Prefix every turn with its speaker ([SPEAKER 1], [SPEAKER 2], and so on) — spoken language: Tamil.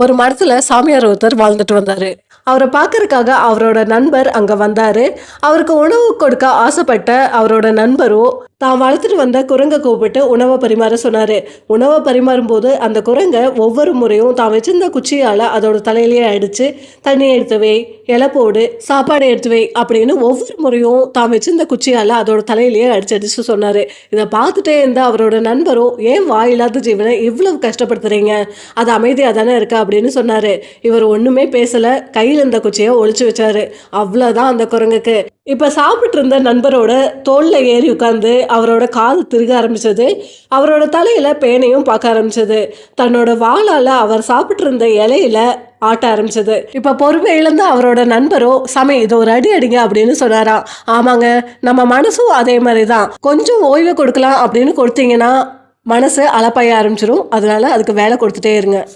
[SPEAKER 1] ஒரு மரத்துல சாமியார் ஒருத்தர் வாழ்ந்துட்டு வந்தாரு. அவரை பார்க்கறதுக்காக அவரோட நண்பர் அங்க வந்தாரு. அவருக்கு உணவு கொடுக்க ஆசைப்பட்ட அவரோட நண்பரோ, தான் வளர்த்துட்டு வந்த குரங்க கூப்பிட்டு உணவை பரிமாற சொன்னாரு. உணவை பரிமாறும்போது அந்த குரங்க ஒவ்வொரு முறையும் தான் வச்சிருந்த குச்சியால அதோட தலையிலேயே அடிச்சு, "தண்ணி எடுத்து வை, இலை போடு, சாப்பாடு எடுத்து வை" அப்படின்னு ஒவ்வொரு முறையும் தான் வச்சிருந்த குச்சியால அதோட தலையிலேயே அடிச்சு அடிச்சு சொன்னாரு. இதை பார்த்துட்டே இருந்த அவரோட நண்பரோ, "ஏன் வாயில்லாத ஜீவனை இவ்வளவு கஷ்டப்படுத்துறீங்க? அது அமைதியா தானே இருக்கா" அப்படின்னு சொன்னாரு. இவர் ஒண்ணுமே பேசல. கையில இருந்த குச்சியை ஒளிச்சு வச்சாரு. அவ்வளவுதான் அந்த குரங்குக்கு. இப்ப சாப்பிட்டு இருந்த நண்பரோட தோல்ல ஏறி உட்கார்ந்து அவரோட காது திருக ஆரம்பிச்சது. அவரோட தலையில பேனையும் பார்க்க ஆரம்பிச்சது. தன்னோட வாளால அவர் சாப்பிட்டு இருந்த இலையில ஆட்ட ஆரம்பிச்சது. இப்ப பொறுமை இழந்த அவரோட நண்பரோ, "சாமி, இது ஒரு அடி அடிங்க" அப்படின்னு சொன்னாராம். ஆமாங்க, நம்ம மனசும் அதே மாதிரிதான். கொஞ்சம் ஓய்வு கொடுக்கலாம் அப்படின்னு கொடுத்தீங்கன்னா மனசு அலப்பாய ஆரம்பிச்சிடும். அதனால அதுக்கு வேலை கொடுத்துட்டே இருங்க.